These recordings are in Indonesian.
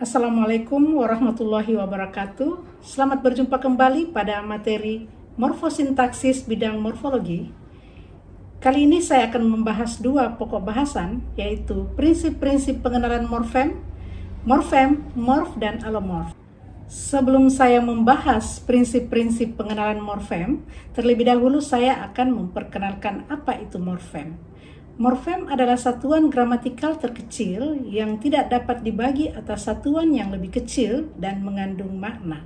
Assalamualaikum warahmatullahi wabarakatuh. Selamat berjumpa kembali pada materi morfosintaksis bidang morfologi. Kali ini saya akan membahas dua pokok bahasan, yaitu prinsip-prinsip pengenalan morfem, morf, dan alomorf. Sebelum saya membahas prinsip-prinsip pengenalan morfem, terlebih dahulu saya akan memperkenalkan apa itu morfem. Morfem adalah satuan gramatikal terkecil yang tidak dapat dibagi atas satuan yang lebih kecil dan mengandung makna.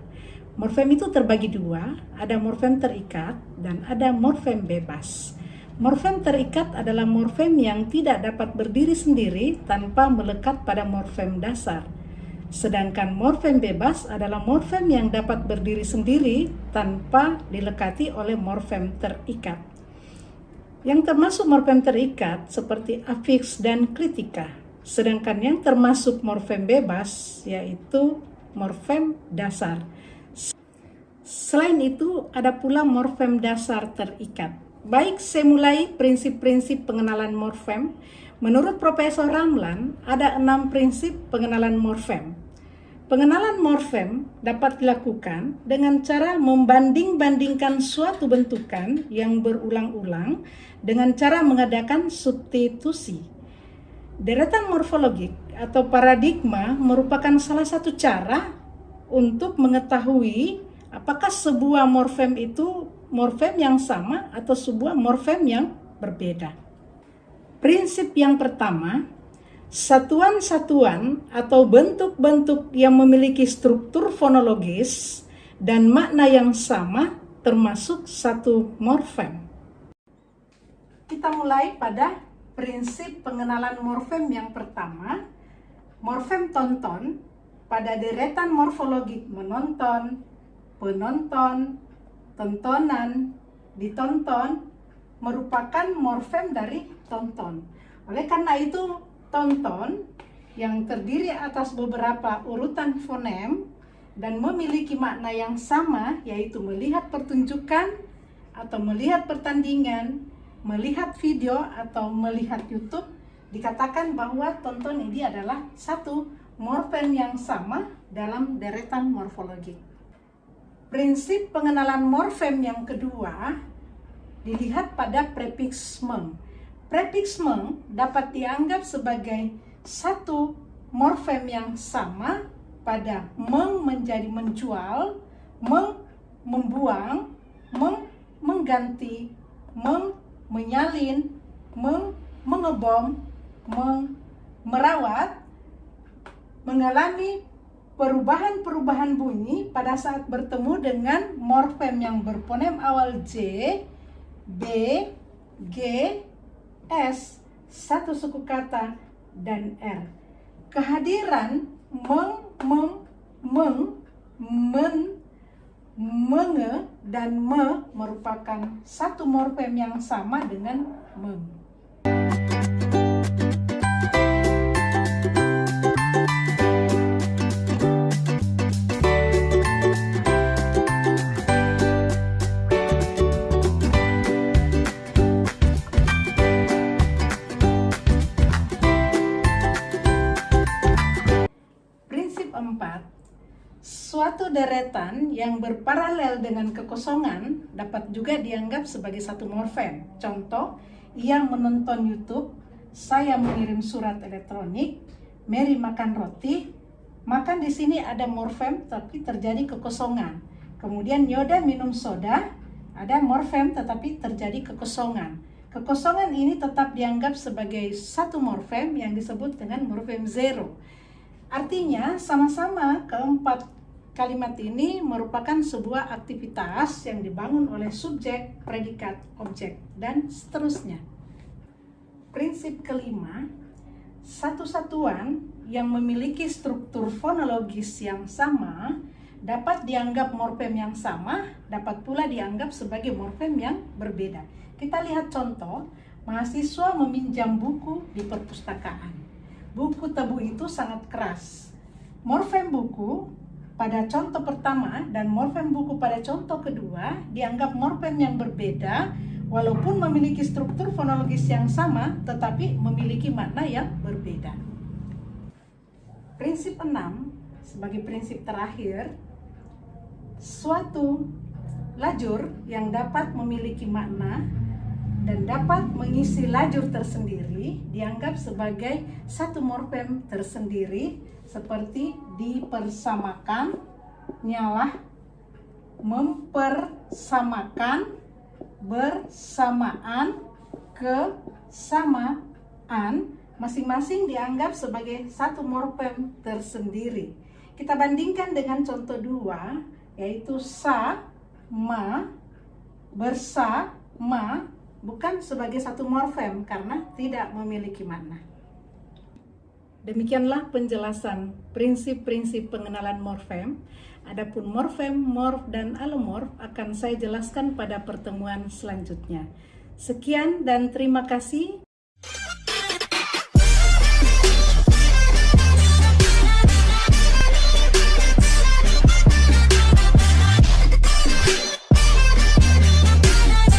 Morfem itu terbagi dua, ada morfem terikat dan ada morfem bebas. Morfem terikat adalah morfem yang tidak dapat berdiri sendiri tanpa melekat pada morfem dasar. Sedangkan morfem bebas adalah morfem yang dapat berdiri sendiri tanpa dilekati oleh morfem terikat. Yang termasuk morfem terikat seperti afiks dan kritika. Sedangkan yang termasuk morfem bebas yaitu morfem dasar. Selain itu ada pula morfem dasar terikat. Baik, saya mulai prinsip-prinsip pengenalan morfem. Menurut Profesor Ramlan, ada 6 prinsip pengenalan morfem. Pengenalan morfem dapat dilakukan dengan cara membanding-bandingkan suatu bentukan yang berulang-ulang dengan cara mengadakan substitusi. Deretan morfologik atau paradigma merupakan salah satu cara untuk mengetahui apakah sebuah morfem itu morfem yang sama atau sebuah morfem yang berbeda. Prinsip yang pertama, satuan-satuan atau bentuk-bentuk yang memiliki struktur fonologis dan makna yang sama termasuk satu morfem. Kita mulai pada prinsip pengenalan morfem yang pertama, morfem tonton pada deretan morfologik menonton, penonton, tontonan, ditonton merupakan morfem dari tonton. Oleh karena itu, tonton yang terdiri atas beberapa urutan fonem dan memiliki makna yang sama, yaitu melihat pertunjukan atau melihat pertandingan, melihat video atau melihat YouTube, dikatakan bahwa tonton ini adalah satu morfem yang sama dalam deretan morfologik. Prinsip pengenalan morfem yang kedua dilihat pada prefiks meng. Prefiks meng dapat dianggap sebagai satu morfem yang sama pada meng menjadi menjual, meng membuang, meng mengganti, meng menyalin, meng mengebom, meng merawat, mengalami perubahan-perubahan bunyi pada saat bertemu dengan morfem yang berfonem awal J, B, G, S, satu suku kata, dan R. Kehadiran meng, men, menge, dan me merupakan satu morfem yang sama dengan meng. Suatu deretan yang berparalel dengan kekosongan dapat juga dianggap sebagai satu morfem. Contoh, ia menonton YouTube, saya mengirim surat elektronik, Mary makan roti. Makan di sini ada morfem tapi terjadi kekosongan. Kemudian Yoda minum soda, ada morfem tetapi terjadi kekosongan. Kekosongan ini tetap dianggap sebagai satu morfem yang disebut dengan morfem zero. Artinya sama-sama keempat kalimat ini merupakan sebuah aktivitas yang dibangun oleh subjek, predikat, objek, dan seterusnya. Prinsip kelima, satu satuan yang memiliki struktur fonologis yang sama dapat dianggap morfem yang sama, dapat pula dianggap sebagai morfem yang berbeda. Kita lihat contoh, mahasiswa meminjam buku di perpustakaan. Buku tebu itu sangat keras. Morfem buku pada contoh pertama dan morfem buku pada contoh kedua dianggap morfem yang berbeda walaupun memiliki struktur fonologis yang sama tetapi memiliki makna yang berbeda. Prinsip 6, sebagai prinsip terakhir, suatu lajur yang dapat memiliki makna dan dapat mengisi lajur tersendiri dianggap sebagai satu morfem tersendiri, seperti dipersamakan, nyalah, mempersamakan, bersamaan, kesamaan, masing-masing dianggap sebagai satu morfem tersendiri. Kita bandingkan dengan contoh 2, yaitu sama, bersama, bukan sebagai satu morfem karena tidak memiliki makna. Demikianlah penjelasan prinsip-prinsip pengenalan morfem. Adapun morfem, morf, dan alomorf akan saya jelaskan pada pertemuan selanjutnya. Sekian dan terima kasih.